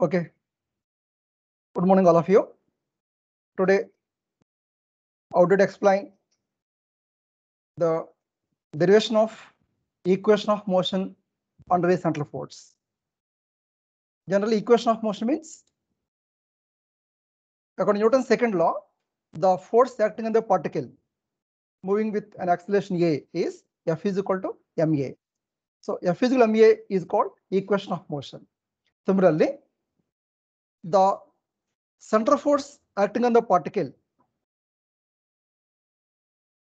Okay. Good morning, all of you. Today, I would explain the derivation of equation of motion under a central force. Generally, equation of motion means, according to Newton's second law, the force acting on the particle moving with an acceleration a is F is equal to ma. So F is equal to ma is called equation of motion. Similarly, the central force acting on the particle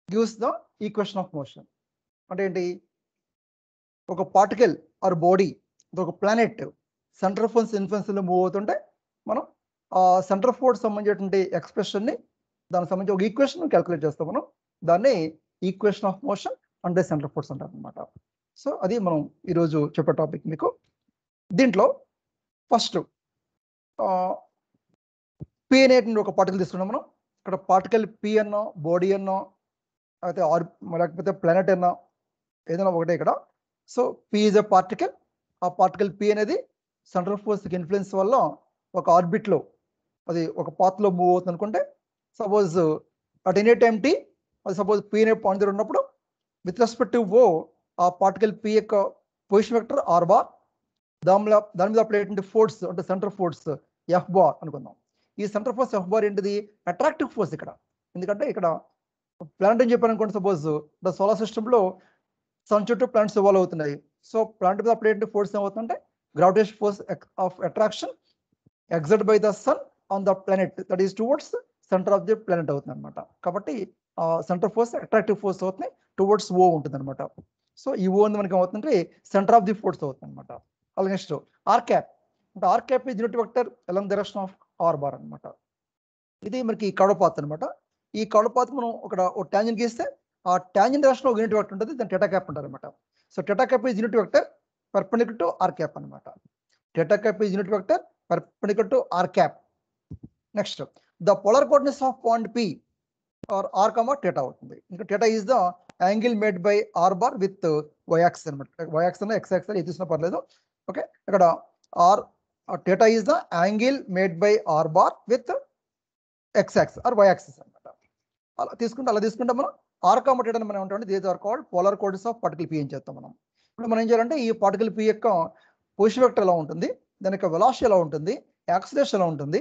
gives the equation of motion. అంటే ఏంటి, ఒక particle or body ఒక planet centre force influence లో move అవుతుంటే మనం ఆ centre force సంబంధించినటువంటి expression ని దానికి సంబంధించి ఒక ఈక్వేషన్ క్యాలిక్యులేట్ చేస్తాం. మనం దాన్ని equation of motion and centre force అంటారు అనమాట. సో అది మనం ఈరోజు చెప్పే టాపిక్ మీకు. దీంట్లో ఫస్ట్ పి అనేటువంటి ఒక పార్టికల్ తీసుకున్నాం మనం. ఇక్కడ పార్టికల్ పి అన్నో బాడీ అన్నో అయితే లేకపోతే ప్లానెట్ అన్నో ఏదైనా ఒకటే ఇక్కడ. So P is a particle. ఆ పార్టికల్ పి అనేది సెంట్రల్ ఫోర్స్ ఇన్ఫ్లుయెన్స్ వల్ల ఒక ఆర్బిట్ లో అది ఒక పాత్ లో మూవ్ అవుతుంది అనుకుంటే, suppose at any time T అది సపోజ్ పి అనే పాయింట్ దగ్గర ఉన్నప్పుడు విత్ రెస్పెక్ట్ టు ఓ ఆ పార్టికల్ పి యొక్క పొజిషన్ వెక్టర్ ఆర్ బార్, దాని మీద అప్లై అయ్యేటువంటి ఫోర్స్ అంటే సెంటర్ ఫోర్స్ ఎఫ్ బార్ అనుకుందాం. ఈ సెంటర్ ఫోర్స్ ఎఫ్ బార్ ఏంటిది, అట్రాక్టివ్ ఫోర్స్ ఇక్కడ. ఎందుకంటే ఇక్కడ ప్లానెట్ అని చెప్పాను అనుకోండి, సపోజ్ ద సోలార్ సిస్టమ్ లో సన్ చుట్టూ ప్లానెట్స్ ఇవాల్వ్ అవుతున్నాయి. సో ప్లానెట్ మీద అప్లై అయ్యే ఫోర్స్ ఏమవుతుందంటే gravitation force of attraction exert by the sun on the planet that is towards centre of the planet అవుతుంది అనమాట. కాబట్టి సెంటర్ ఫోర్స్ అట్రాక్టివ్ ఫోర్స్ అవుతుంది, టువర్డ్స్ ఓ ఉంటుంది అనమాట. సో ఈ ఓ అనేది మనకి ఏమవుతుందంటే సెంటర్ ఆఫ్ ది ఫోర్స్ అవుతుంది అనమాట. అలాగే నెక్స్ట్ ఆర్ క్యాప్. అంటే R cap is unit vector along the direction of R bar అనమాట. ఇది మనకి కడపాత్ అనమాట. ఈ కడపాత్ మనం ఒక ట్యాంజెంట్ గీస్తే ఆ ట్యాంజెంట్ డైరెక్షన్ ఒక యూనిట్ వెక్టర్ ఉంటుంది, దాన్ని టెటా క్యాప్ అంటారు అనమాట. So theta cap is unit vector perpendicular to r cap అనమాట. Theta cap is unit vector perpendicular to r cap. Next the polar coordinates of point p r r comma theta అవుతుంది. ఇంకా theta is the angle made by r bar with y axis అనమాట. Y axis అన్న x axis ఏ తీసుకున్నా పర్లేదు. Okay, ఇక్కడ are theta is the angle made by r bar with x axis or y axis అనమాట. అలా తీసుకుంటే మనం ఆర్ కామా టెటా మనం ఏమంటామంటే these are called polar coordinates of particle p అని చేస్తాం మనం. ఇప్పుడు మనం ఏం చేయాలంటే ఈ పార్టికల్ పి యొక్క పొజిషన్ వెక్టర్ ఎలా ఉంటుంది, దాని యొక్క వెలాసిటీ ఎలా ఉంటుంది, యాక్సిలరేషన్ ఎలా ఉంటుంది,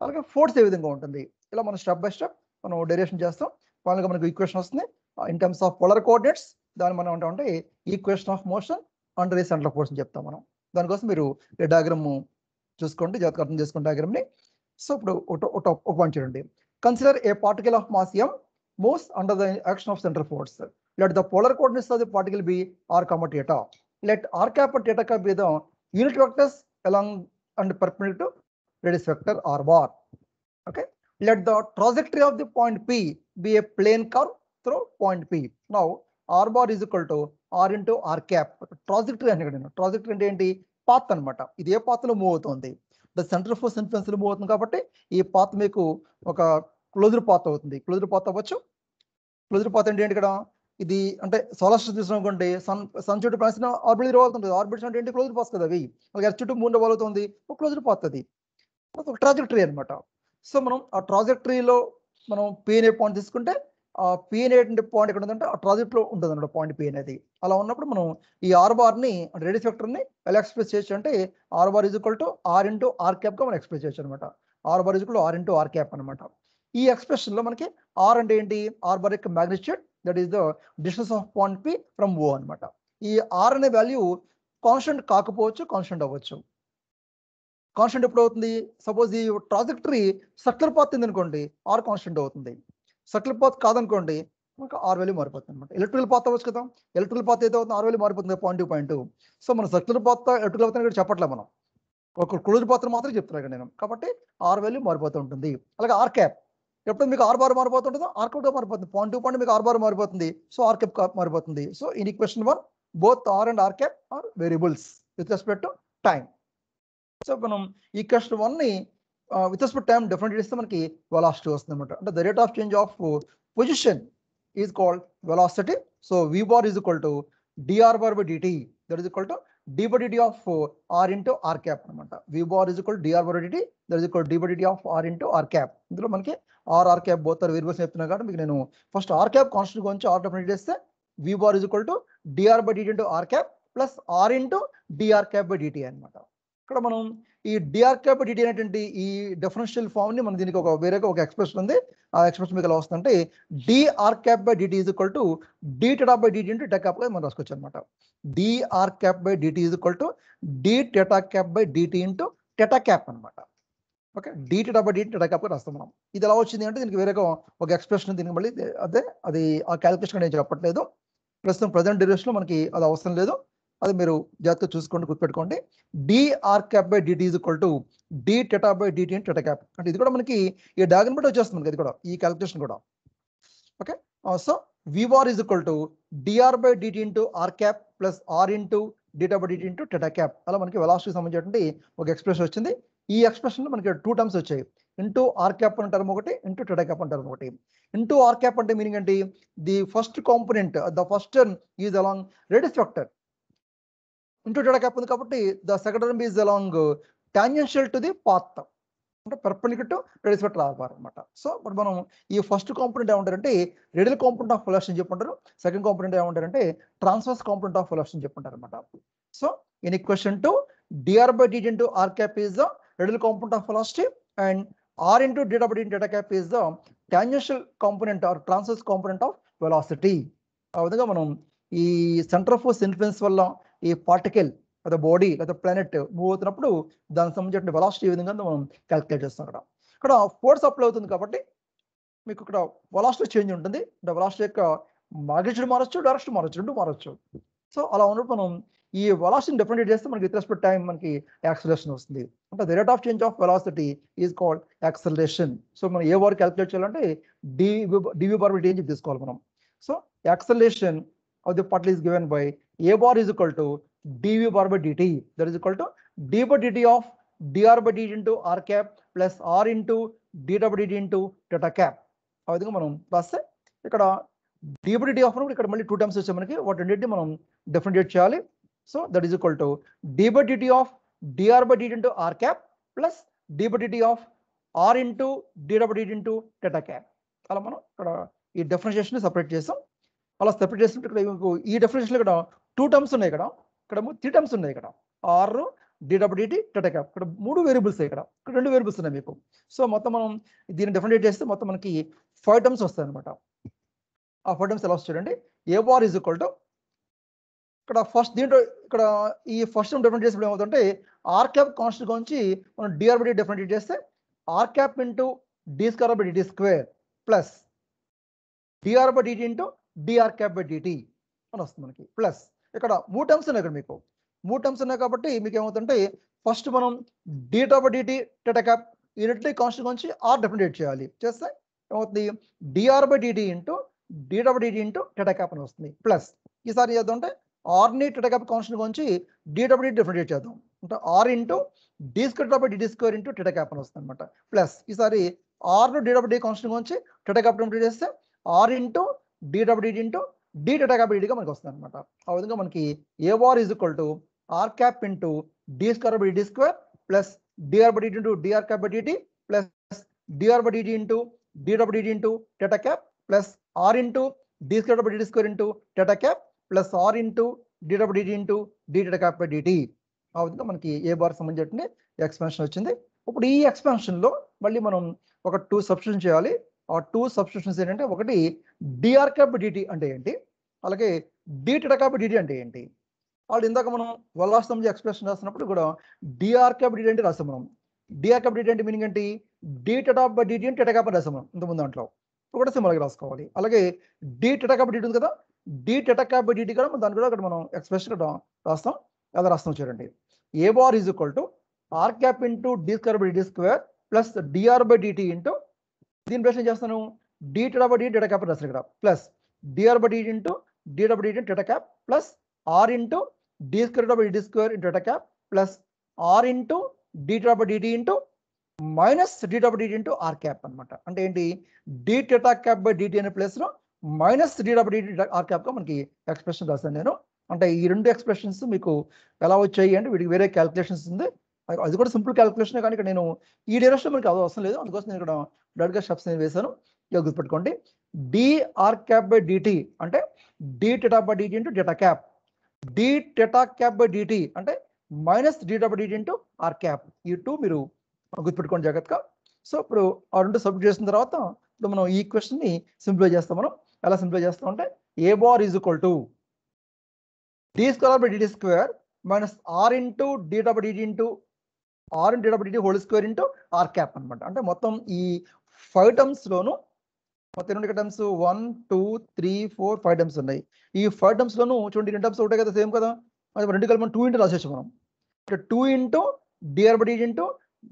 అలాగే ఫోర్స్ ఏ విధంగా ఉంటుంది, ఇలా మనం స్టెప్ బై స్టెప్ మనం డెరివేషన్ చేస్తాం. ఫైనల్గా మనకు ఈక్వేషన్ వస్తుంది in terms of polar coordinates. దాన్ని మనం ఏమంటామంటే equation of motion under A centre of force అని చెప్తాం మనం. దానికోసం మీరు ఈ డయాగ్రామ్ చూసుకోండి, జాగ్రత్తగా అర్థం చేసుకోండి డయాగ్రామ్ని. సో ఇప్పుడు ఒక పాయింట్ చూడండి. Consider A particle of mass m moves under the action of central force. Let the polar coordinates of the particle be r comma theta. Let r cap and theta cap be the unit vectors along and perpendicular to radius vector r bar. Okay. Let the trajectory of the point P be a plane curve through point P. Now r bar is equal to r into r cap. Trajectory అంటే ఏంటి, path అనమాట. ఇది ఏ path లో move అవుతుంది, the central force influence లో move అవుతుంది. కాబట్టి ఈ పాత్ మీకు ఒక క్లోజ్డ్ పాత్ అవుతుంది. క్లోజ్డ్ పాత్ అవ్వచ్చు. క్లోజ్డ్ పాత్ అంటే ఏంటి, ఇక్కడ ఇది అంటే సోలార్ సిస్టమ్ తీసుకునుకోండి, సన్ చుట్టూ ప్లానెట్స్ ఆర్బిట్ తిరగవుతుంది. ఆర్బిట్స్ అంటే ఏంటి, క్లోజ్డ్ పాత్ కదా అవి. అలాగే ఎర్త్ చుట్టూ మూన్ రివాల్వ్ అవుతుంది, ఒక క్లోజ్డ్ పాత్ అది, ఒక ట్రాజెక్టరీ అనమాట. సో మనం ఆ ట్రాజెక్టరీలో మనం పి అనే పాయింట్ తీసుకుంటే ఆ పి అనేటువంటి పాయింట్ ఎక్కడ ఉందంటే ఆ ట్రాజెక్ట్ లో ఉంటుంది అన్నమాట పాయింట్ పి అనేది. అలా ఉన్నప్పుడు మనం ఈ ఆర్ బార్ ని రేడియస్ వెక్టర్ ని ఎలా ఎక్స్ప్రెస్ చేయొచ్చు అంటే r bar is equal to r into are cap గా మనం ఎక్స్ప్రెస్ చేయొచ్చు అనమాట. R bar is equal to r into are cap అనమాట. ఈ ఎక్స్ప్రెషన్ లో మనకి ఆర్ అంటే ఏంటి, ఆర్ బార్ యొక్క magnitude that is the distance of point p from o అనమాట. ఈ ఆర్ అనే వాల్యూ కాన్స్టెంట్ కాకపోవచ్చు, కాన్స్టెంట్ అవ్వచ్చు. కాన్స్టెంట్ ఎప్పుడు అవుతుంది, సపోజ్ ఈ ట్రాజెక్టరీ సర్క్యులర్ పాత్ ఉంది అనుకోండి, ఆర్ కాన్స్టెంట్ అవుతుంది. సర్క్యులర్ పాత్ కాదనుకోండి, మనకు ఆర్ వాల్యూ మారిపోతుంది అనమాట. ఎలక్ట్రికల్ పాత్ అవ్వచ్చు కదా, ఎలక్ట్రికల్ పాత్ అయితే అవుతుంది ఆర్ వాల్యూ మారిపోతుంది పాయింట్. సో మన సర్క్యులర్ పాత్ ఎలక్ట్రికల్ పాత్ ఇక్కడ చెప్పట్లే, మనం ఒక క్లోజ్డ్ పాత్ మాత్రం చెప్తున్నా ఇక్కడ నేను. కాబట్టి ఆర్ వాల్యూ మారిపోతూ ఉంటుంది. అలాగే ఆర్ క్యాప్ ఎప్పుడు మీకు ఆర్ బార్ మారిపోతుంటుందో ఆర్ క్యాప్ మారిపోతుంది. పాయింట్ మీకు ఆర్ బార్ మారిపోతుంది, సో ఆర్ క్యాప్ మారిపోతుంది. So in equation 1 both are and are cap are variables with respect to time. So మనం ఈక్వేషన్ 1 ని విత్ రెస్పెక్ట్ టైం డిఫరెంట్ చేస్తే మనకి వెలాసిటీ వస్తుంది అనమాట. అంటే the rate of change of position is called velocity. So we bar is equal to dr bar by dt, that is equal to d by dt of r into r cap అనమాట. v bar is equal to dr by dt, that is equal to d by dt of r into r cap. ఇందులో మనకి r cap both are variables చెప్తున్నా కాబట్టి మీకు నేను first r cap constant గురించి r definite చేస్తే v bar is equal to dr by dt into r cap plus r into dr cap by dt అనమాట. ఇక్కడ మనం ఈ dr cap by dt అనేటువంటి ఈ డిఫరెన్షియల్ ఫామ్ ని మనం దీనికి వేరేగా ఒక ఎక్స్ప్రెషన్ ఉంది. ఆ ఎక్స్ప్రెషన్ మీకు ఎలా వస్తుందంటే dr cap by dt is equal to d theta by dt into theta cap గా మనం రాసుకోవచ్చు అనమాట. dr cap by dt is equal to d theta cap by dt into theta cap అనమాట. Okay, d theta by dt theta cap గా రాస్తాం మనం. ఇది ఎలా వచ్చింది అంటే దీనికి వేరేగా ఒక ఎక్స్ప్రెషన్ దీనికి మళ్ళీ అది ఆ క్యాలిక్యులేషన్ నేను చెప్పట్లేదు. ప్రస్తుతం ప్రజెంట్ డ్యూరేషన్ లో మనకి అది అవసరం లేదు. అది మీరు జాగ్రత్తగా చూసుకోండి, గుర్తుపెట్టుకోండి. dr cap by dt is equal to d theta by dt into theta cap. అంటే ఇది కూడా మనకి ఈ డయాగ్రమ్ బట్టి వచ్చేస్తుంది ఇది కూడా, ఈ క్యాలిక్యులేషన్ కూడా. Okay, so v bar is equal to dr by dt into r cap plus r into theta by dt into theta cap. అలా మనకి వెలాసిటీ సంబంధించినటువంటి ఒక ఎక్స్ప్రెషన్ వచ్చింది. ఈ ఎక్స్ప్రెషన్ లో మనకి 2 టర్మ్స్ వచ్చాయి. ఇంటూ r cap అనే టర్మ్ ఒకటి, ఇంటూ theta cap అనే టర్మ్ ఒకటి. ఇంటూ r cap అంటే మీనింగ్ ఏంటి? The first component, the first term is along radius vector. Into theta cap ఉంది కాబట్టి the second term is along tangential to the path, అంటే perpendicular to radius vector r bar అనమాట. So ఇప్పుడు మనం ఈ first component ఏమంటారంటే radial component of velocity అని చెప్పుంటారు. సెకండ్ కాంపోనెంట్ ఏమంటారంటే ట్రాన్స్వర్స్ కాంపోనెంట్ ఆఫ్ వెలాసిటీ అని చెప్పుంటారు అనమాట. So in equation to dr by dt into r cap is the radial component of velocity and r into theta by dt into theta cap is the tangential component or transverse component of velocity. ఆ విధంగా మనం ఈ centre of force influence వల్ల ఈ particle లేదా body లేదా planet move అవుతున్నప్పుడు దానికి సంబంధించిన వెలాసిటీ ఏ విధంగా మనం క్యాలిక్యులేట్ చేస్తాం. ఇక్కడ ఫోర్స్ అప్లై అవుతుంది కాబట్టి మీకు ఇక్కడ వెలాసిటీ చేంజ్ ఉంటుంది. అంటే వెలాసిటీ యొక్క మాగ్నిట్యూడ్ మారచ్చు, డైరెక్షన్ మారచ్చు, రెండు మారచ్చు. సో అలా ఉన్నప్పుడు మనం ఈ వెలాసిటీని డిఫరెంట్ చేస్తే మనకి విత్ రెస్పెక్ట్ టైం మనకి యాక్సలరేషన్ వస్తుంది. అంటే the rate of change of velocity is called acceleration. So మనం ఏ బార్ క్యాలిక్యులేట్ చేయాలంటే dv bar by dt అని తీసుకోవాలి మనం. So acceleration of the particle is given by a bar is equal to dv bar by dt, that is equal to d by dt of dr by dt into r cap plus r into theta by dt into theta cap. ఆ విధంగా మనం రాస్తే ఇక్కడ d by dt of ఇక్కడ మళ్ళీ 2 terms వచ్చాయి మనకి, వాటి రెండింటిని మనం డిఫరెంషియేట్ చేయాలి. So that is equal to d by dt of dr by dt into r cap plus d by dt of r into theta by dt into theta cap. అలా మనం ఇక్కడ ఈ డిఫరెన్షియేషన్ సపరేట్ చేసాం. అలా సెపరేట్ చేసినప్పుడు ఇక్కడ మీకు ఈ డిఫరెన్షియేషన్ ఇక్కడ 2 టర్మ్స్ ఉన్నాయి, ఇక్కడ 3 టర్మ్స్ ఉన్నాయి. ఇక్కడ r theta by dt theta cap, ఇక్కడ 3 వేరియబుల్స్, ఇక్కడ 2 వేరియబుల్స్ ఉన్నాయి మీకు. సో మొత్తం మనం దీన్ని డిఫరెంషియేట్ చేస్తే మొత్తం మనకి 5 టర్మ్స్ వస్తాయి అనమాట. ఆ 5 టర్మ్స్ ఎలా వస్తాయి చూడండి. a bar is equal to ఇక్కడ ఫస్ట్ దీంట్లో ఇక్కడ ఈ ఫస్ట్ టర్మ్ డిఫరెంట్ చేసినప్పుడు ఏమవుతుంటే r cap కాన్స్టెంట్ గురించి మనం dr by dt డిఫరెంట్ చేస్తే r cap into d square by dt square plus dr by dt into dr cap by dt అని వస్తుంది మనకి. ప్లస్ ఇక్కడ 3 టర్మ్స్ ఉన్నాయి, ఇక్కడ మీకు 3 టర్మ్స్ ఉన్నాయి కాబట్టి మీకు ఏమవుతుంటే ఫస్ట్ మనం theta by dt theta cap యూనిట్లీ కాన్స్టెంట్ గురించి r డిఫరెంట్ చేయాలి. చేస్తే ఏమవుతుంది dr by dt into theta by dt into theta cap అని వస్తుంది. ప్లస్ ఈసారి చేద్దాం అంటే r ని theta cap కాన్స్టెంట్ గురించి theta by dt డిఫరెంట్ చేద్దాం అంటే r into d square by dt square into theta cap అని వస్తుంది అనమాట. ప్లస్ ఈసారి r ను theta by dt కాన్స్టెంట్ గురించి theta cap డిఫరెంట్ చేస్తే r into theta by dt into d theta cap by dt గా మనకి వస్తుంది అనమాట. ఆ విధంగా మనకి a bar is equal to r cap into d square by dt square plus dr by dt into dr cap by dt plus dr by dt into theta by dt into theta cap plus r into d square by dt square into theta cap plus r into theta by dt into d theta cap by dt. ఆ విధంగా మనకి ఏ bar సంబంధించిన expansion వచ్చింది. ఇప్పుడు ఈ expansion లో మళ్ళీ మనం ఒక 2 సబ్స్టిట్యూషన్ చేయాలి. ఆ 2 సబ్స్టిట్యూషన్స్ ఏంటంటే ఒకటి dr cap by dt అంటే ఏంటి, అలాగే d theta cap by dt అంటే ఏంటి. వాళ్ళు ఇందాక మనం వెలాసిటీ సంబంధించి ఎక్స్ప్రెషన్ రాస్తున్నప్పుడు కూడా dr cap by dt అంటే రాస్తాం మనం. dr cap by dt అంటే మీనింగ్ ఏంటి, d theta by dt అని theta cap అని రాస్తాం మనం ఇంతకుముందు దాంట్లో. ఇప్పుడు కూడా సింపుల్గా రాసుకోవాలి. అలాగే d theta cap by dt ఉంది కదా, d theta cap by dt కూడా దాన్ని కూడా అక్కడ మనం ఎక్స్ప్రెషన్ రాస్తాం. అలా రాస్తాం చూడండి. a bar is equal to r cap into d square by dt square plus dr by dt into దీని ప్లస్ ఏం చేస్తాను d theta by dt theta cap రాస్తాను ఇక్కడ plus dr by dt into d theta by dt theta cap plus r into d square by dt square into theta cap plus r into d theta by dt into minus d theta by dt into r cap అనమాట. అంటే ఏంటి d theta cap by dt అనే place లో minus d theta by dt r cap గా మనకి expression రాస్తాను నేను. అంటే ఈ రెండు ఎక్స్ప్రెషన్స్ మీకు ఎలా వచ్చాయి అంటే వీటికి వేరే క్యాలిక్యులేషన్స్ ఉంది. అది కూడా సింపుల్ క్యాలిక్యులేషన్, కానీ ఇక్కడ నేను ఈ డైరెక్షన్ మనకి అది అవసరం లేదు, అందుకోసం నేను ఇక్కడ డైరెక్ట్గా స్టెప్స్ వేసాను. ఇక గుర్తుపెట్టుకోండి, dr cap by dt అంటే d theta by dt into theta cap, d theta cap by dt అంటే minus d theta by dt into are cap. ఈ టూ మీరు గుర్తుపెట్టుకోండి జాగ్రత్తగా. సో ఇప్పుడు ఆ రెండు సబ్మిట్ చేసిన తర్వాత ఇప్పుడు మనం ఈ ఈక్వేషన్ ని సింప్లిఫై చేస్తాం. మనం ఎలా సింప్లిఫై చేస్తాం అంటే a bar is equal to d square by dt square minus r into d theta by dt into r into d theta by dt whole square into are cap అనమాట. అంటే మొత్తం ఈ 5 terms లోను మొత్తం ఎన్ని terms 1 2 3 4 5 terms ఉన్నాయి. ఈ 5 terms లోను చూడండి, రెండు టర్మ్స్ ఒకటే కదా, సేమ్ కదా, అది రెండు కలిపి 2 ఇంటూ రాసేసాం మనం. ఇక్కడ 2 into dr by dt into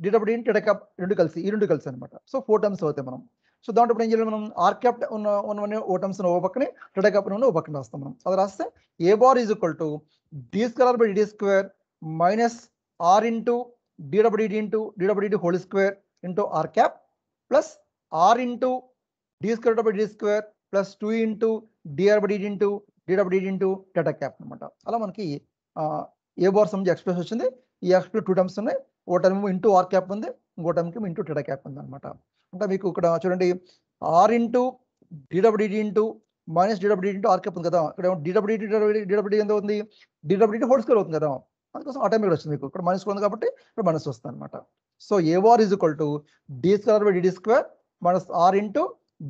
d theta by dt into theta cap రెండు కలిసి ఈ రెండు కలిసి అనమాట. సో 4 టర్మ్స్ అవుతాయి మనం. సో దాంట్లో ఇప్పుడు ఏం చేయాలి, మనం ఆర్ క్యాప్ ఉన్న ఓ టర్మ్స్ ఓ పక్కనే డేటా క్యాప్ ఉన్న ఓ పక్కన రాస్తాం మనం. అది రాస్తే a bar is equal to d square by dt square minus r into d theta by dt into d theta by dt whole square into are cap plus r into d square by dt square plus 2 into dr by dt into d theta by dt into theta cap అనమాట. అలా మనకి ఏ bar సంబంధించి express వచ్చింది. ఈ express 2 terms ఉన్నాయి, ఓ term into are cap ఉంది, ఇంకో టర్మ్కి into theta cap ఉంది అనమాట. అంటే మీకు ఇక్కడ చూడండి, R into d theta by dt into minus d theta by dt into are cap ఉంది కదా, ఇక్కడ d theta by dt d theta by dt ఎంత ఉంది, d theta by dt whole square అవుతుంది కదా, అందుకోసం ఆటోమేటిక్ వచ్చింది మీకు. ఇక్కడ మైనస్ ఉంది కాబట్టి ఇక్కడ మైనస్ వస్తుంది అనమాట. So a bar is equal to d square by dt square minus r into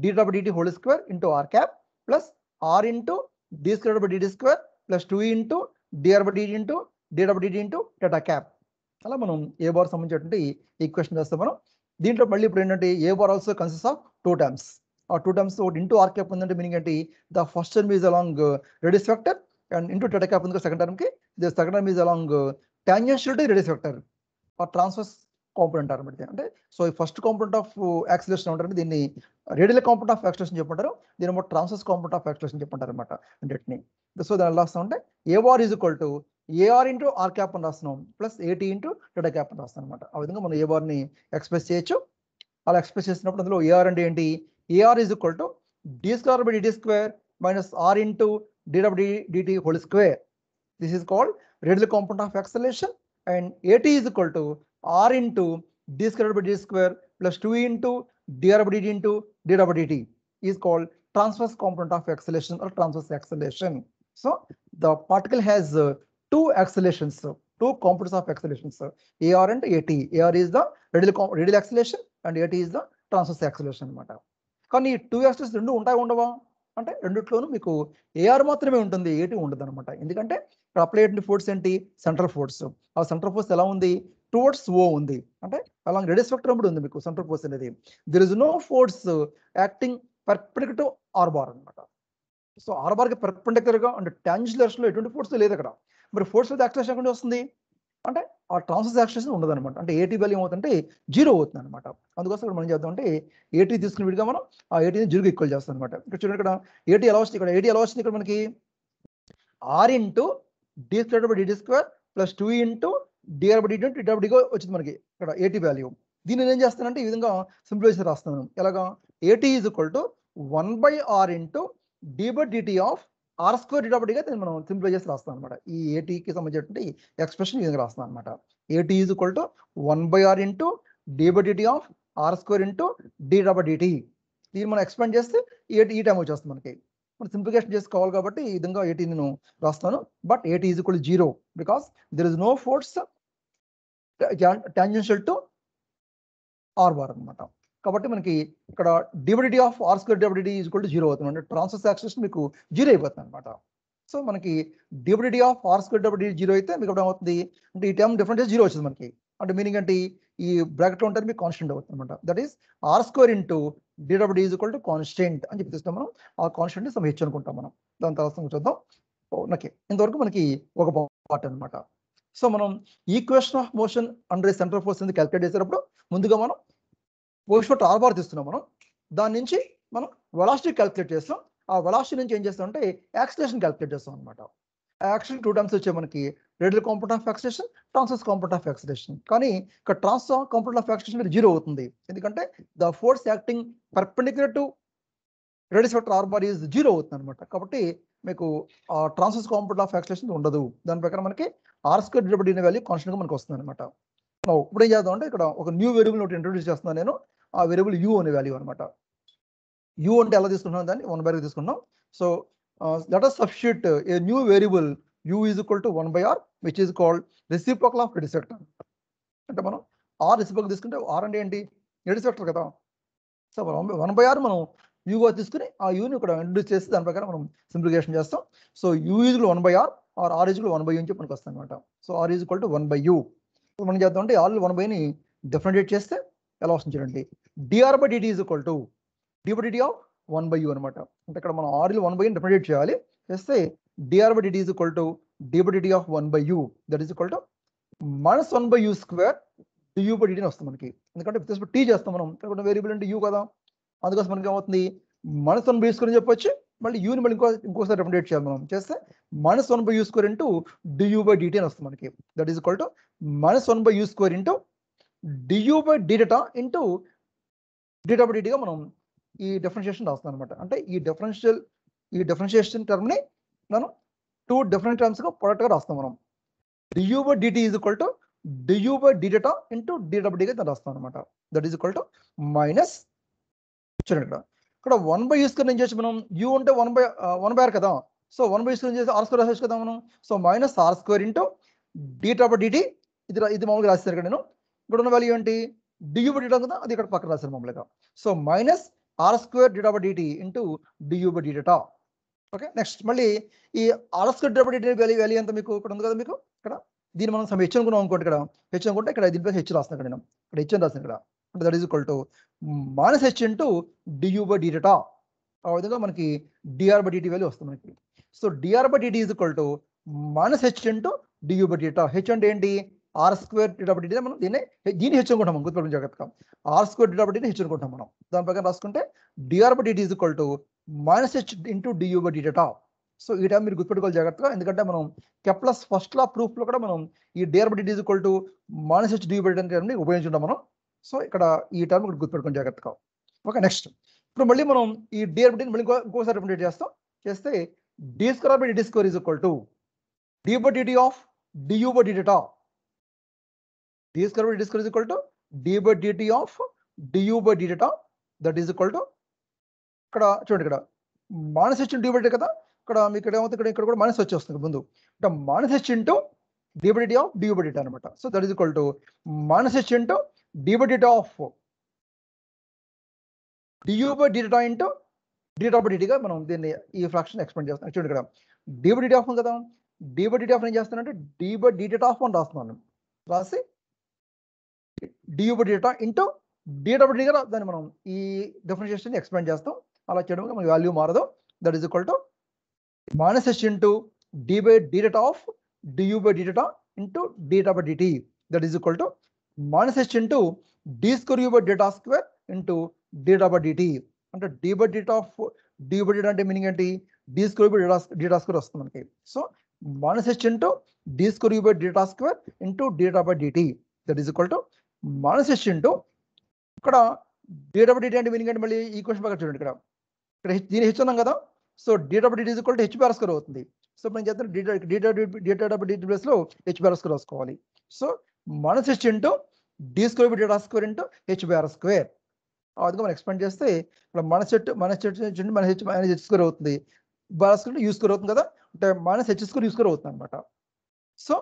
d theta by dt whole square into are cap plus r into d square by dt square plus 2 into dr by dt into d theta by dt into theta cap. అలా మనం ఏ bar సంబంధించినటువంటి equation చేస్తాం మనం. దీంట్లో మళ్ళీ ఇప్పుడు ఏంటంటే a bar also consist of 2 terms. ఆ 2 టర్మ్స్ ఒకటి ఇంటూ ఆర్ క్యాప్ ఉందంటే మీనింగ్ ఏంటి, the first term is along radius vector and into theta cap ఉంది సెకండ్ టర్మ్ కి, the second term is along tangential to radius vector or transverse component అనమాట. అంటే so ఈ first component of acceleration ఉంటారు, దీన్ని radial component of acceleration చెప్పుంటారు, దీని transverse component of acceleration చెప్పుంటారు అనమాట రెండింటిని. సో దాని ఎలా వస్తాం అంటే a bar is equal to a r into are cap అని రాస్తున్నాం ప్లస్ ఏటీ ఇంటూ డేటా క్యాప్ అని రాస్తాం అనమాట. ఆ విధంగా మనం ఏ బార్ని ఎక్స్ప్రెస్ చేయొచ్చు. అలా ఎక్స్ప్రెస్ చేసినప్పుడు అందులో ఏఆర్ అంటే ఏంటి, a r is equal to d square by dt square minus r into d theta by dt whole square. This is called radial component of acceleration. And a t is equal to r into d square by dt square plus 2 into dr by dt into d theta by dt is called transverse component of acceleration or transverse acceleration. So the particle has two accelerations, two components of accelerations, AR and AT. AR is the radial acceleration and AT is the transverse acceleration అనమాట. కానీ ఈ 2 యాక్సిలరేషన్స్ రెండు ఉంటాయి ఉండవా అంటే రెండిట్లోనూ మీకు AR మాత్రమే ఉంటుంది, ఏటీ ఉండదు అనమాట. ఎందుకంటే ఇక్కడ అప్లై అయిన ఫోర్స్ ఏంటి, సెంట్రల్ ఫోర్స్. ఆ సెంట్రల్ ఫోర్స్ ఎలా ఉంది, టువర్డ్స్ ఓ ఉంది, అంటే అలాంగ్ రేడియస్ వెక్టర్ అప్పుడు ఉంది మీకు సెంట్రల్ ఫోర్స్ అనేది. There is no force acting perpendicular to r bar అనమాట. సో ఆర్ బార్ కి పర్పెండిక్యులర్ గా అంటే టాంజెన్షియల్ డైరెక్షన్ లో ఎటువంటి ఫోర్స్ లేదు అక్కడ. మరి ఫోర్స్ విత్ యాక్సిలరేషన్ ఎక్కడ వస్తుంది అంటే ఆ ట్రాన్స్వర్స్ యాక్సిలరేషన్ ఉండదు అనమాట. అంటే ఏటీ వాల్యూ ఏమవుతుందంటే 0 అవుతుంది అనమాట. అందుకోసం ఇక్కడ మనం చేద్దాం అంటే ఏటీ తీసుకుని విడిగా మనం ఆ ఏటీని 0కి ఈక్వల్ చేస్తాం అనమాట. ఇక్కడ చూడండి, ఇక్కడ ఏటీ ఎలా వస్తుంది, ఇక్కడ ఏటీ ఎలా వస్తుంది, ఇక్కడ మనకి r into d square by dt square plus 2 into dr by dt into dr వచ్చింది మనకి ఇక్కడ ఏటీ వాల్యూ. దీన్ని ఏం చేస్తానంటే ఈ విధంగా సింప్లిఫై రాస్తున్నాను. ఎలాగా, a t is equal to 1/r into d by dt of r square theta బడిగా మనం సింప్లిఫై చేసి రాస్తాం అనమాట. ఈ ఏటీకి సంబంధించినటువంటి ఎక్స్ప్రెషన్ ఈ విధంగా రాస్తాం అనమాట. A t is equal to 1/r into d by dt of r square into theta by dt. దీన్ని మనం ఎక్స్పాండ్ చేస్తే ఈ టైం వచ్చేస్తుంది మనకి. మనం సింప్లిఫికేషన్ చేసుకోవాలి కాబట్టి ఈ విధంగా ఏటీ నేను రాస్తాను. But a t is equal 0 because there is no force tangential to r bar అనమాట. కాబట్టి మనకి ఇక్కడ d v d t of r square d v d t is equal to 0 అవుతుంది, అంటే ట్రాన్స్వర్స్ యాక్సిలరేషన్ మీకు 0 అయిపోతుంది అనమాట. సో మనకి డివిడిటీ ఆఫ్ ఆర్ స్క్వేర్ డివిడిటీ 0 అయితే మీకు ఏమవుతుంది అంటే ఈ టర్మ్ డిఫరెంట్ 0 వచ్చింది మనకి. అంటే మీనింగ్ అంటే ఈ బ్రాకెట్ లో ఉంటుంది మీకు కాన్స్టెంట్ అవుతుంది అనమాట. That is r square into డివిడిటీ ఈజ్ ఈక్వల్ టు కాన్స్టెంట్ అని చెప్పిస్తాం మనం. ఆ కాన్స్టెంట్ ని హెచ్ అనుకుంటాం మనం. దాని తర్వాత చూద్దాం. ఓకే, ఇంతవరకు మనకి ఒక పార్ట్ అనమాట. సో మనం equation of motion under central force అనేది క్యాలిక్యులేట్ చేసేటప్పుడు ముందుగా మనం పొజిషన్ ఆర్ బార్ తీస్తున్నాం మనం. దాని నుంచి మనం వెలాసిటీ క్యాలిక్యులేట్ చేస్తాం. ఆ వెలాసిటీ నుంచి ఏం చేస్తాం అంటే యాక్సిలరేషన్ క్యాలిక్యులేట్ చేస్తాం అనమాట. యాక్చువల్లీ 2 టర్మ్స్ వచ్చాయి మనకి, radial component of acceleration, transverse component of acceleration. కానీ ఇక్కడ ట్రాన్స్వర్స్ కాంపోనెంట్ ఆఫ్ యాక్సిలరేషన్ 0 అవుతుంది, ఎందుకంటే the force acting perpendicular to radius vector are bar is 0 అవుతుంది అనమాట. కాబట్టి మీకు ట్రాన్స్వర్స్ కాంపోనెంట్ ఆఫ్ యాక్సిలరేషన్ ఉండదు. దాని ప్రకారం మనకి r² / d అనే వాల్యూ కాన్స్టెంట్గా మనకు వస్తుంది అనమాట. ఇప్పుడు ఏం చేద్దాం అంటే ఇక్కడ ఒక న్యూ వేరియబుల్ ఒకటి ఇంట్రొడ్యూస్ చేస్తున్నాను నేను. ఆ వేరియబుల్ u అనే వాల్యూ అనమాట. u అంటే ఎలా తీసుకుంటున్నాం దాన్ని 1/r తీసుకున్నాం. So let us substitute a new variable u is equal to 1/r which is called reciprocal of reduced vector. అంటే మనం r రెసిప్రోకల్ తీసుకుంటే r అంటే ఏంటి, రెడ్యూస్ వెక్టర్ కదా. సో 1/r మనం యూగా తీసుకుని ఆ యూని ఇక్కడ ఇంట్రొడ్యూస్ చేసి దాని ప్రకారం మనం సింప్లిఫికేషన్ చేస్తాం. So u is equal to 1/r or r is equal to 1/u అని చెప్పి మనకు వస్తుంది అనమాట. So r is equal to 1/u. మనం చేద్దాం అంటే r 1/ని డిఫరెంషియేట్ చేస్తే ఎలా వస్తుంది చూడండి. dr/dt is equal to d/dt of 1/u అనమాట. అంటే ఇక్కడ మనం r 1/ని డిఫరెంషియేట్ చేయాలి. చేస్తే dr/dt is equal to d/dt of 1/u that is equal to -1/u² du/dt అని వస్తుంది మనకి. ఎందుకంటే టీ చేస్తాం మనం, ఇక్కడ వేరియబుల్ అంటే u కదా, అందుకోసం మనకి ఏమవుతుంది -1/u² అని చెప్పొచ్చు. మళ్ళీ యూని మళ్ళీ ఇంకోసారి డిఫరెంషియేట్ చేయాలి మనం. చేస్తే -1/u² ఇంటూ du/dt అని వస్తుంది మనకి. That is equal to -1/u² into du/dθ into dθ/dtగా మనం ఈ డిఫరెన్షియేషన్ రాస్తాం అనమాట. అంటే ఈ డిఫరెన్షియేషన్ టర్మ్ని మనం 2 డిఫరెంట్ టర్మ్స్గా ప్రొడక్ట్గా రాస్తాం మనం. du/dt is equal to du/dθ into dθ/dtగా రాస్తాం అనమాట. That is equal to minus చూడండి ఇక్కడ 1/u² ఏం చేయొచ్చు మనం, u అంటే 1/r కదా. సో 1/u² చేసి r² రాసేచ్చు కదా మనం. సో -r² ఇంటూ dθ/dt ఇది మామూలుగా రాసేసారు ఇక్కడ నేను. ఇక్కడ ఉన్న వాల్యూ ఏంటి du/dθ కదా, అది ఇక్కడ పక్కన రాశారు మామూలుగా. So -r² dθ/dt into du/dθ. Okay, next మళ్ళీ ఈ r² dθ/dt వాల్యూ ఎంత మీకు ఇక్కడ ఉంది కదా, మీకు ఇక్కడ దీన్ని మనం సమ్ h అనుకున్నాం అనుకోండి. ఇక్కడ h అనుకుంటే ఇక్కడ దీనిపై h రాస్తాను ఇక్కడ నేను, ఇక్కడ h అని రాస్తాను ఇక్కడ. అంటే that is equal to -h into du/dθ. ఆ విధంగా మనకి dr/dt వాల్యూ వస్తుంది మనకి. So dr/dt is equal to -h into du/dθ. h అంటే ఏంటి r² dθ/dt. మనం దీన్ని h అనుకుంటాం, గుర్తుపెట్టుకుని జాగ్రత్తగా. r² dθ/dt h అనుకుంటాం మనం. దాని ప్రకారం రాసుకుంటే dr/dt is equal to -h into du/dθ. So ఈ టైం మీరు గుర్తుపెట్టుకోవాలి జాగ్రత్తగా, ఎందుకంటే మనం కెప్లర్స్ ఫస్ట్ లా ప్రూఫ్ లో కూడా మనం ఈ dr/dt is equal to -h du/dθ అని ఉపయోగించుంటాం మనం. సో ఇక్కడ ఈ టర్మ్ ఇక్కడ గుర్తుపెట్టుకోండి జాగ్రత్తగా. ఓకే, నెక్స్ట్ ఇప్పుడు మళ్ళీ మనం ఈ dr/dt మళ్ళీ ఇంకోసారి రిప్రజెంట్ చేస్తాం. చేస్తే d²/dt² is equal to d/dt of du/dθ. d²/dt² is equal to d/dt of du/dθ. That is equal to ఇక్కడ చూడండి ఇక్కడ -h du/dt కదా, ఇక్కడ మీకు ఇక్కడ ఏమవుతుంది, ఇక్కడ కూడా -h వస్తుంది ముందు. అంటే -h into d/dt of du/dθ అనమాట. So that is equal to -h into d/dt of du/dθ into dθ/dtగా మనం దీన్ని ఈ ఫ్రాక్షన్ ఎక్స్పెండ్ చేస్తాం. చూడండి ఇక్కడ d/dt ఆఫ్ కదా, d/dt ఆఫ్ ఏం చేస్తానంటే d/dθ ఆఫ్ అని రాస్తున్నాను. రాసి du/dθ ఇంటూ dθ/dtగా దాన్ని మనం ఈ డిఫరెన్షియేషన్ ఎక్స్పెండ్ చేస్తాం. అలా చేయడం వల్ల మన వాల్యూ మారదు. That is equal to -h into d/dθ of du/dθ into dθ/dt. That is equal to -h into d²u/dθ² into dθ/dt. అంటే d/dθ ఆఫ్ du/dθ అంటే మీనింగ్ ఏంటి, d²u/dθ² వస్తుంది మనకి. So -h into d²u/dθ² into dθ/dt. That is equal to -h into ఇక్కడ dθ/dt అంటే meaning అంటే మళ్ళీ ఈ క్వశ్చన్ బాగా చూడండి. ఇక్కడ దీని h ఉన్నాం కదా. So dθ/dt is equal to h/r² అవుతుంది. సో మనం చేద్దాం dθ/dt ప్లేస్ లో h/r² రాసుకోవాలి. So -h into d²u/dθ² into h/r². ఆ విధంగా మనం ఎక్స్పెండ్ చేస్తే ఇక్కడ -h² అవుతుంది, u² అవుతుంది కదా, అంటే -h² u² అవుతుంది అనమాట. So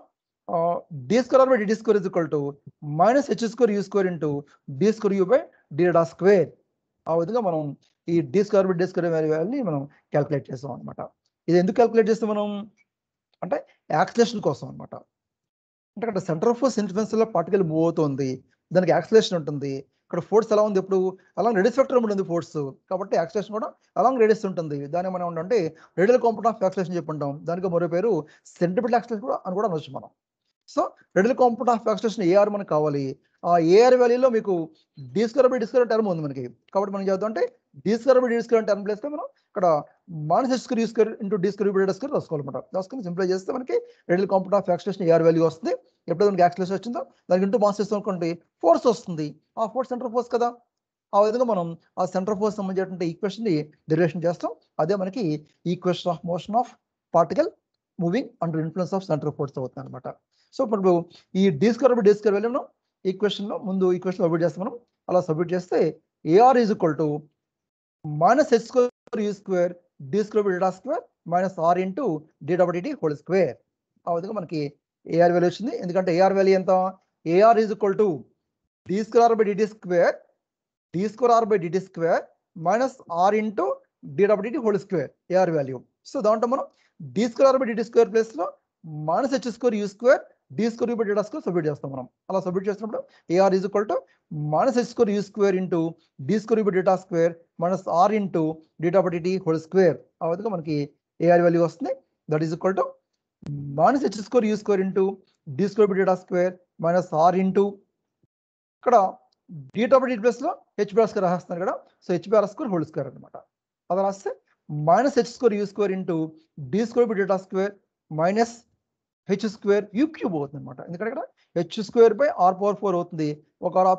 d²/dt² is equal to -h² into d²u/dθ². ఆ విధంగా మనం ఈ d²/dt² వాల్యూని మనం క్యాల్కులేట్ చేస్తాం అనమాట. ఇది ఎందుకు క్యాల్కులేట్ చేస్తాం మనం అంటే యాక్సిలరేషన్ కోసం అనమాట. అంటే ఇక్కడ సెంటర్ ఆఫ్ ఫోర్స్ ఇన్ఫ్లుయెన్స్ లో పార్టికల్ మూవ్ అవుతుంది, దానికి యాక్సిలరేషన్ ఉంటుంది. ఇక్కడ ఫోర్స్ ఎలా ఉంది, ఇప్పుడు అలాంగ్ రేడియస్ వెక్టర్ ఉంటుంది ఫోర్స్, కాబట్టి యాక్సిలరేషన్ కూడా అలాంగ్ రేడియస్ ఉంటుంది. దాన్ని మనం అంటే రేడియల్ కాంపోనెంట్ ఆఫ్ యాక్సిలరేషన్ చెప్పుకుంటాం. దానికి మరో పేరు సెంట్రిపిటల్ యాక్సిలరేషన్ కూడా అని కూడా అనొచ్చు మనం. So radial component of acceleration a r మనకు కావాలి. ఆ ఏఆర్ వాల్యూలో మీకు d²/d² టర్మ్ ఉంది మనకి, కాబట్టి మనం చేద్దాం అంటే d²/d² టర్మ్ ప్లేస్ లో మనం ఇక్కడ -h² ఇంటూ d²u/dθ² రాసుకోవాలన్నమాట. రాసుకొని సింప్లై చేస్తే మనకి radial component of acceleration a r value వస్తుంది. ఎప్పుడైతే మనకి యాక్సిలరేషన్ వచ్చిందో దానికి ఇంటూ మాస్ చేస్తాం అనుకోండి, ఫోర్స్ వస్తుంది. ఆ ఫోర్స్ సెంటర్ ఫోర్స్ కదా, ఆ విధంగా మనం ఆ సెంటర్ ఫోర్స్ సంబంధించినటువంటి ఈక్వేషన్ ని డెరివేషన్ చేస్తాం. అదే మనకి equation of motion of particle moving under influence of centre force అవుతుంది అనమాట. సో ఇప్పుడు ఈ d² వాల్యూను ఈక్వేషన్ లో ముందు ఈక్వేషన్ సబ్మిట్ చేస్తాం మనం. అలా సబ్మిట్ చేస్తే AR is equal to -h² d² minus r into dWdt whole square. ఆ విధంగా మనకి AR వాల్యూ వచ్చింది. ఎందుకంటే AR వాల్యూ ఎంత? AR is equal to d² minus r into dWdt whole square AR value. So దాంట్లో మనం d² place లో -h² d² submit చేస్తాం మనం. అలా సబ్మిట్ చేసినప్పుడు AR is equal to -h² into d² minus r into dWdt whole square. ఆ విధంగా మనకి AR వాల్యూ వస్తుంది. That is equal to -h² into d² minus r into ఇక్కడ dWdt ప్లస్ లో h² రాస్తున్నాను ఇక్కడ. సో h² హోల్ స్క్వేర్ అనమాట. అలా రాస్తే -h² into d² minus h² అవుతుంది అనమాట. ఎందుకంటే ఇక్కడ h²/r⁴ అవుతుంది. ఒక r³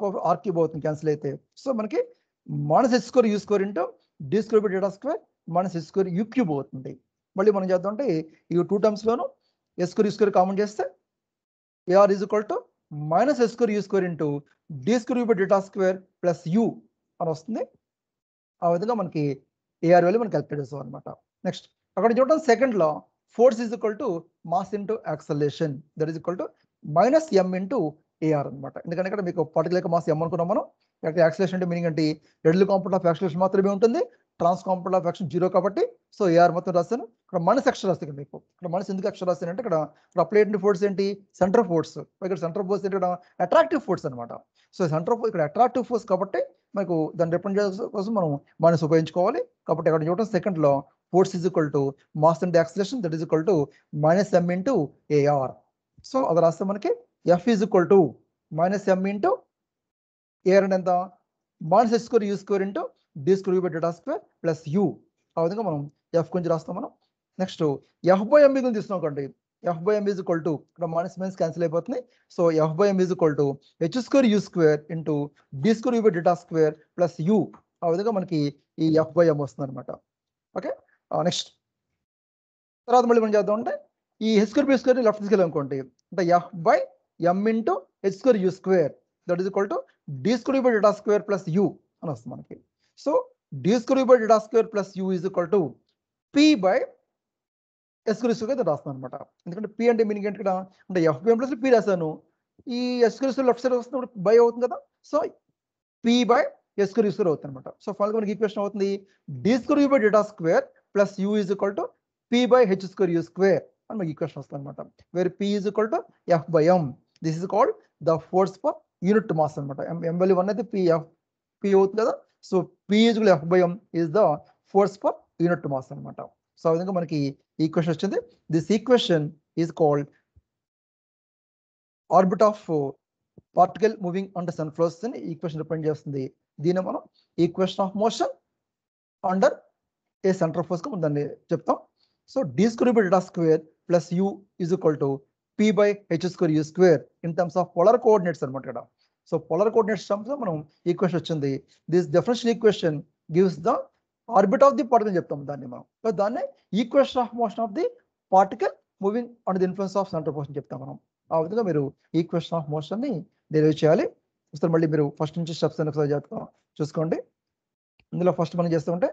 అవుతుంది క్యాన్సిల్ అయితే. సో మనకి -h² into d² minus h² అవుతుంది. మళ్ళీ మనం చేద్దాం అంటే ఈ 2 టర్మ్స్ లోను s² కామన్ చేస్తే AR is equal to -h² into d² plus u అని వస్తుంది. ఆ విధంగా మనకి AR వాల్యూ మనం క్యాలిక్యులేట్ చేస్తాం అనమాట. నెక్స్ట్ అక్కడ చూడండి సెకండ్ లో force is equal to mass into acceleration that is equal to -m into AR అనమాట. ఎందుకంటే ఇక్కడ మీకు పర్టికులర్ మాస్ m అనుకున్నాం మనం. యాక్సలరేషన్ అంటే మీనింగ్ అంటే రెడ్యూల్ కాంపోనెంట్ ఆఫ్ యాక్సలరేషన్ మాత్రమే ఉంటుంది. ట్రాన్స్ కాంపోనెంట్ ఆఫ్ యాక్షన్ 0 కాబట్టి సో AR మొత్తం రాస్తాను. ఇక్కడ మనస్ ఎక్స్ట్రా రాస్తాను మీకు. ఇక్కడ మనస్ ఎందుకు ఎక్స్ట్రా రాస్తాను అంటే ఇక్కడ అప్లైడ్ ఫోర్స్ ఏంటి? Centre force. ఇక్కడ సెంటర్ ఫోర్స్ ఏంటి? ఇక్కడ అట్రాక్టివ్ ఫోర్స్ అనమాట. సో సెంటర్ ఫోర్స్ ఇక్కడ అట్రాక్టివ్ ఫోర్స్ కాబట్టి మనకు దాన్ని రిప్రజెంట్ కోసం మనం మనస్ ఉపయోగించుకోవాలి. కాబట్టి అక్కడ చూడటం సెకండ్ లో force is equal to mass into acceleration that is equal to -m into AR. So అది రాస్తే మనకి F is equal to -m into AR అంటే ఎంత? -h² into d² plus u. ఆ విధంగా మనం F గురించి రాస్తాం మనం. నెక్స్ట్ F/m తీసుకున్నాం అనుకోండి. F/m ఈజ్ ఈక్వల్ టు ఇక్కడ మైనస్ క్యాన్సిల్ అయిపోతుంది. So F/m is equal to h² into d² plus u. ఆ విధంగా మనకి ఈ F/m వస్తుంది అనమాట. ఓకే నెక్స్ట్ తర్వాత మళ్ళీ మనం చేద్దాం అంటే ఈ h² లెఫ్ట్ తీసుకెళ్ళాలనుకోండి అంటే F/m into h²u² that is equal to d² plus u అని వస్తుంది మనకి. So d² plus u is equal to p/h² రాస్తున్నాను అనమాట. ఎందుకంటే p అంటే మీనింగ్ ఏంటి? ఇక్కడ అంటే F/m ప్లస్ p రాశాను. ఈ h² లెఫ్ట్ సైడ్ వస్తున్నప్పుడు బై అవుతుంది కదా. సో p/h² అవుతుంది అనమాట. సో ఫైనల్ మనకి ఈక్వేషన్ అవుతుంది d² plus u is equal to p/h² అని మనకి ఈక్వేషన్ వస్తుంది అనమాట. Where p is equal to F/m. This is called the force per unit mass అనమాట. m వాల్యూ 1 అయితే p అవుతుంది కదా. So p is equal F/m is the force per unit mass అనమాట. So ఆ విధంగా మనకి ఈక్వేషన్ వచ్చింది. This equation is called orbit of particle moving under sun flows అని ఈక్వేషన్ రిప్రజెంట్ చేస్తుంది. దీన్ని మనం equation of motion under A centre force గా మనం దాన్ని చెప్తాం. So d² plus u is equal to p/h² in terms of polar coordinates అనమాట ఇక్కడ. సో పోలార్ కోఆర్డినేట్స్ టర్మ్స్ లో మనం ఈక్వేషన్ వచ్చింది. This differential equation gives the orbit of the particle చెప్తాం దాన్ని మనం. దాన్ని equation of motion of the particle moving under the influence of centre force చెప్తాం మనం. ఆ విధంగా మీరు ఈక్వేషన్ ఆఫ్ మోషన్ ని డెరైవ్ చేయాలి. ఒకసారి మళ్ళీ మీరు ఫస్ట్ నుంచి స్టెప్స్ అని ఒకసారి చూసుకోండి. ఇందులో ఫస్ట్ మనం చేస్తుంటే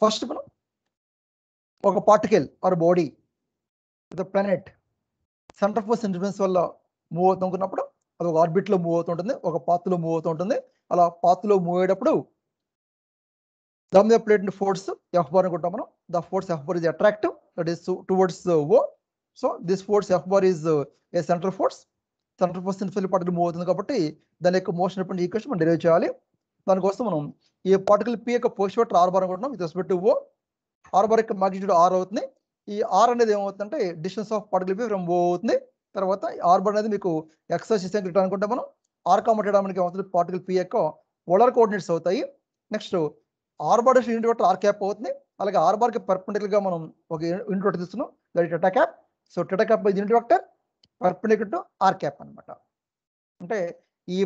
ఫస్ట్ మనం ఒక particle or body planet centre force influence వల్ల మూవ్ అవుతున్నప్పుడు అది ఒక ఆర్బిట్ లో మూవ్ అవుతుంటుంది, ఒక పాత్ లో మూవ్ అవుతుంటుంది. అలా పాత్ లో మూవ్ అయ్యేటప్పుడు దాని మీద ప్లేట్ ఫోర్స్ F బార్ అనుకుంటాం మనం. The force F bar is attractive that is towards O. So this force F bar is a centre force. Centre force influence particle move అవుతుంది కాబట్టి దాని యొక్క మోషన్ ఈక్వేషన్ మనం డెరైవ్ చేయాలి. దానికోసం మనం ఈ పార్టికల్ P యొక్క పొజిషన్ వెక్టర్ R బార్ అనుకుంటున్నాం with respect to O. R bar యొక్క మాగ్నిట్యూడ్ R అవుతుంది. ఈ R అనేది ఏమవుతుందంటే distance of particle P from O అవుతుంది. తర్వాత R బార్ అనేది మీకు ఎక్సర్సైజ్ అనుకుంటే మనం R కామటేడా మనకి ఏమవుతుంది పార్టికల్ P యొక్క పోలార్ కోఆర్డినేట్స్ అవుతాయి. Next R bar unit vector R cap అవుతుంది. అలాగే ఆర్ బార్కి పర్పెండిక్యులర్ గా మనం ఒక యూనిట్ వెక్టర్ తీసుకున్నాం, that theta cap. So theta cap by unit vector perpendicular to r cap అనమాట. అంటే ఈ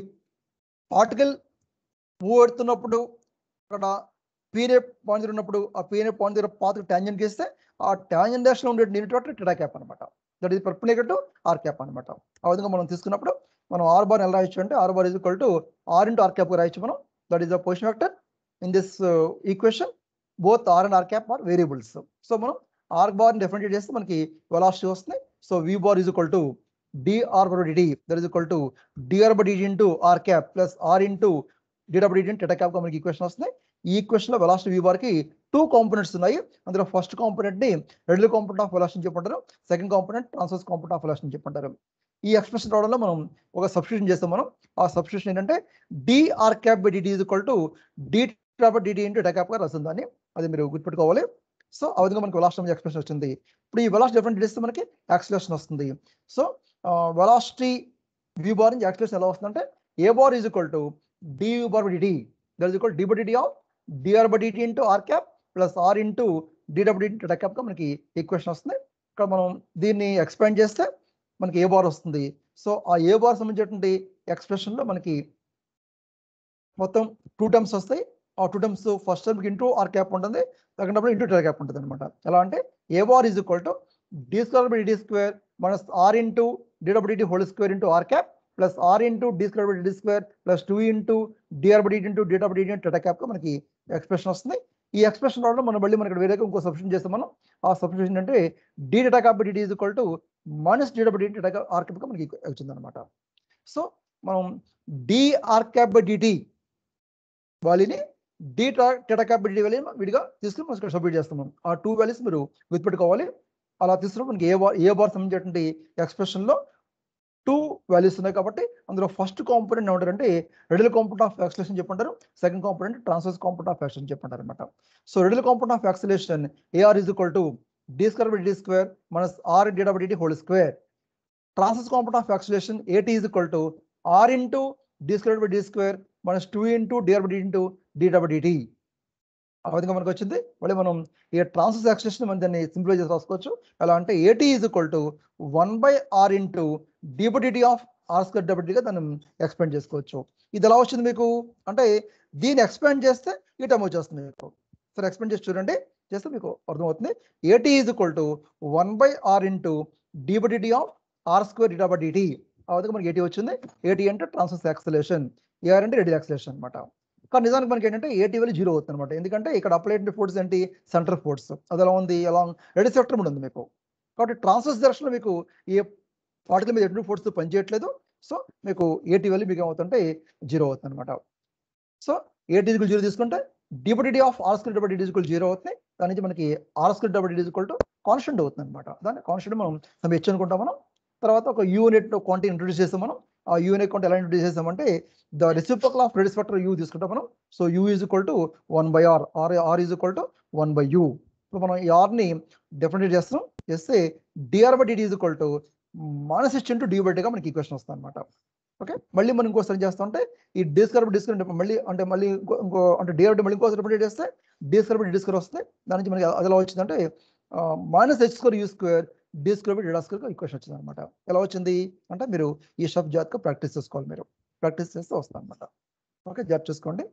పార్టికల్ మూవ్ అవుతున్నప్పుడు ఇక్కడ పీనే పాయింట్ దగ్గర ఉన్నప్పుడు ఆ పీనే పాయింట్ దగ్గర పాత్ టాంజెంట్ గీస్తే ఆ టాంజెంట్ డాష్ లో ఉండే యూనిట్ వెక్టర్ టెటా క్యాప్ అనమాట. That is perpendicular to r cap అనమాట. ఆ విధంగా మనం తీసుకున్నప్పుడు మనం ఆర్ బార్ ఎలా రాయొచ్చు అంటే r bar is equal to r into are cap రాయొచ్చు మనం. That is the position vector in this equation. Both are and are cap are variables. So మనం ఆర్ బార్ డిఫరెంషియేట్ చేస్తే మనకి వెలాసిటీ వస్తుంది. So we bar is equal to dr by dt, that is equal to dr by dt into r cap plus r into dw by dt into theta cap గా మనకి equation వస్తుంది. ఈ equation లో velocity v bar కి 2 components ఉన్నాయి. అందులో first component ని radial component of velocity చెప్పంటారు, second component transverse component of velocity చెప్పంటారు. ఈ ఎక్స్ప్రెషన్ రావడంలో మనం ఒక సబ్స్టిట్యూషన్ చేస్తాం. మనం ఆ సబ్స్టిట్యూషన్ ఏంటంటే dr cap by dt is equal to dθ by dt into theta cap గా రాస్తుంది దాన్ని. అది మీరు గుర్తుపెట్టుకోవాలి. సో ఆ విధంగా మనకి వెలాసిటీ ఎక్స్ప్రెషన్ వచ్చింది. ఇప్పుడు ఈ వెలాసిటీ డిఫరెంట్ చేస్తే మనకి యాక్సిలరేషన్ వస్తుంది. సో వెలాసిటీ v బార్ నుంచి యాక్సిలరేషన్ ఎలా వస్తుందంటే a bar is equal to du bar by dt, that is equal d by dt of dr by dt into r cap plus r into dw by dt theta cap గా మనకి equation వస్తుంది. ఇక్కడ మనం దీన్ని expand చేస్తే మనకి a bar వస్తుంది. So ఆ a బార్ సంబంధించినటువంటి ఎక్స్ప్రెషన్ లో మనకి మొత్తం 2 టర్మ్స్ వస్తాయి. ఆ 2 terms first term into are cap ఉంటుంది, second term into theta cap ఉంటుంది అనమాట. ఎలా అంటే a bar is equal to d square by dt square minus r into dw by dt whole square into r cap plus r into d square by dt square plus 2 into dr by dt into deta by dt theta cap గా మనకి expression వస్తుంది. ఈ expression రావడం మనం మళ్ళీ మనకి వేరేగా ఇంకో సబ్స్టిట్యూషన్ చేస్తాం మనం. ఆ సబ్స్టిట్యూషన్ అంటే d theta cap by dt is equal to minus dw by dt theta cap r cap గా మనకి వచ్చింది అనమాట. సో మనం dr cap by dt వాల్యూని d theta cap by dt value విడిగా తీసుకుని మనం ఇక్కడ సబ్స్టిట్యూట్ చేస్తాం. ఆ 2 వాల్యూస్ మీరు గుర్తుపెట్టుకోవాలి. అలా తీసుకున్నప్పుడు మనకి ఏ బార్ సంబంధించినటువంటి ఎక్స్ప్రెషన్ లో 2 వాల్యూస్ ఉన్నాయి కాబట్టి అందులో ఫస్ట్ కాంపోనెంట్ ఏమంటారంటే రెడ్యూల్ కాంపోనెంట్ ఆఫ్ యాక్సిలరేషన్ చెప్పంటారు, second component transverse component of acceleration చెప్పంటారు అనమాట. So radial component of acceleration AR is equal to d square by dt square minus r deta by dt whole square. Transverse component of acceleration AT is equal to r into d square by dt square minus 2 into dr by dt ఇంటూ deta by dt. ఆ విధంగా మనకు వచ్చింది. మళ్ళీ మనం ఈ transverse acceleration మనం దాన్ని సింప్లిఫై చేసి రాసుకోవచ్చు. ఎలా అంటే AT is equal to 1/r into d by dt of r square d by dt గా దాన్ని ఎక్స్పాండ్ చేసుకోవచ్చు. ఇది ఎలా వచ్చింది మీకు అంటే దీన్ని ఎక్స్పాండ్ చేస్తే ఈ టర్మ్ వచ్చేస్తుంది మీకు. సరే ఎక్స్పాండ్ చేసి చూడండి, చేస్తే మీకు అర్థమవుతుంది. AT is equal to 1/r into d by dt of r square d by dt. ఆ విధంగా మనకి AT వచ్చింది. AT అంటే ట్రాన్స్వర్స్ యాక్సిలరేషన్, AR అంటే రెడ్యూల్ యాక్సిలరేషన్ అనమాట. కానీ నిజానికి మనకి ఏంటంటే AT వాల్యూ 0 అవుతుంది అనమాట. ఎందుకంటే ఇక్కడ అప్లైడ్ ఫోర్స్ ఏంటి సెంటర్ ఫోర్స్, అది ఎలా ఉంది అలాంగ్ రెడ్యూస్ వెక్టర్ ఉంది మీకు. కాబట్టి ట్రాన్స్వర్స్ డైరెక్షన్ లో మీకు ఏ పార్టికల్ మీద ఎటువంటి ఫోర్స్ పనిచేయట్లేదు. సో మీకు AT వాల్యూ మీకు ఏమవుతుంటే 0 అవుతుంది అనమాట. సో AT ఈజ్ ఈక్వల్ 0 తీసుకుంటే d by dt of r square d by dt is equal 0 అవుతుంది. దాని నుంచి మనకి r square d by dt is equal to constant అవుతుంది అనమాట. దాన్ని కాన్స్టెంట్ మనం h అనుకుంటాం మనం. తర్వాత ఒక యూనిట్ క్వాంటిటీ ఇంట్రొడ్యూస్ చేస్తాం మనం. ఆ యూనిట్ క్వాంటిటీ ఎలా ఇంట్రొడ్యూస్ చేస్తామంటే the reciprocal of reduce vector u తీసుకుంటాం మనం. So u is equal to 1/r, r is equal to 1/u. So మనం ఈ r ని డిఫరెంట్ చేస్తాం, చేస్తే dr by dt is equal to minus h into d by dt గా మనకి equation వస్తుంది అనమాట. ఓకే, మళ్ళీ మనం ఇంకోసారి చేస్తాం అంటే ఈ d square by d square మళ్ళీ ఇంకో అంటే dr బై dt మళ్ళీ ఇంకోసారి రిప్రజెంట్ చేస్తే d square by d square వస్తుంది. దాని నుంచి మనకి అది ఎలా వచ్చిందంటే minus h square u square d square by d square equation వచ్చింది అనమాట. ఎలా వచ్చింది అంటే మీరు ఈ షాప్ జాగ్రత్తగా ప్రాక్టీస్ చేసుకోవాలి, మీరు ప్రాక్టీస్ చేస్తే వస్తుంది అనమాట. ఓకే, జాబ్ చేసుకోండి.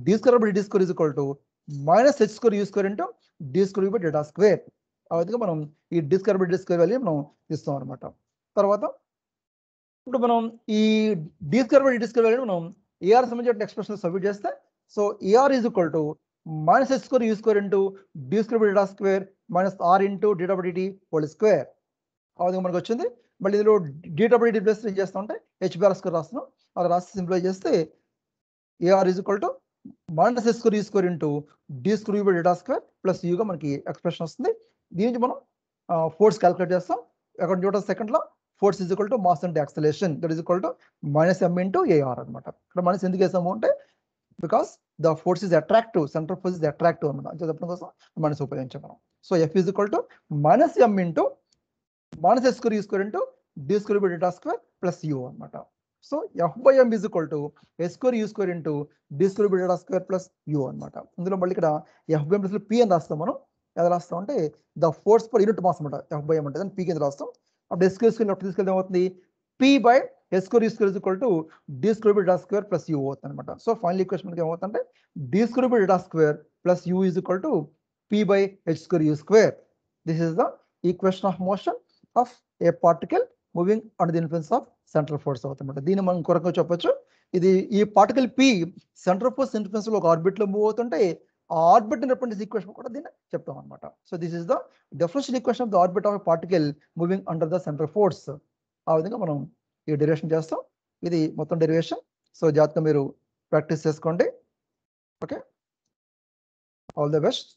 d square by d square is equal to minus h square u square into d square by d square. ఆ విధంగా మనం ఈ d square by d square value మనం ఇస్తాం అనమాట. తర్వాత ఇప్పుడు మనం ఈ d square by d square value మనం AR సంబంధించిన ఎక్స్ప్రెషన్ సబ్మిట్ చేస్తే so AR is equal to minus h square u square into d square by d square minus r into d by dt whole square. ఆ విధంగా మనకు వచ్చింది. మళ్ళీ ఇందులో d by dt plus ఏం చేస్తాం అంటే h బై r స్క్వేర్ రాస్తున్నాం. అలా రాసి సింప్లిఫై చేస్తే AR is equal to minus h square u square into d square by d square plus u గా మనకి ఎక్స్ప్రెషన్ వస్తుంది. దీని నుంచి మనం ఫోర్స్ క్యాలిక్యులేట్ చేస్తాం. అక్కడ న్యూటన్ సెకండ్ లో force is equal to mass into acceleration, that is equal to minus m into AR అనమాట. ఇక్కడ మైనస్ ఎందుకు వేసాము అంటే because the force is attractive, centre force is attractive అనమాట. అంటే చెప్పడం కోసం మైనస్ ఉపయోగించాం మనం. So F is equal to minus m into minus h square u square into d square by d square plus u అనమాట. So F by M is equal to s square u square into d square by delta square plus u అనమాట. ఇందులో మళ్ళీ ఇక్కడ f by m plus p అని రాస్తాం మనం. ఎలా రాస్తాం అంటే the force per unit mass అనమాట ఎఫ్ బై ఎం అంటే, దాన్ని పీ కింద రాస్తాం. అప్పుడు ఎస్ స్క్వేర్ లెఫ్ట్ తీసుకెళ్తే ఏమవుతుంది, p by s square u square is equal to d square by delta square plus u అవుతుంది అనమాట. సో ఫైనల్ ఈక్వేషన్ మనకి ఏమవుతుందంటే d square by delta square plus u is equal to p by h square u square. This is the equation of motion of a particle moving under the influence of central force అవుతుందన్నమాట. దీన్ని మనం కొరకగా చెప్పొచ్చు. ఇది ఈ particle p central force influence లో ఒక orbit లో మూవ్ అవుతుంటే ఆ ఆర్బిట్ రిప్రజెంట్ ఈక్వేషన్ కూడా దీన్ని చెప్తాం అనమాట. So this is the differential equation of the orbit of particle moving under the central force. ఆ విధంగా మనం ఈ డెరివేషన్ చేస్తాం. ఇది మొత్తం డెరివేషన్. సో జాగ్రత్తగా మీరు ప్రాక్టీస్ చేసుకోండి. Okay, all the best.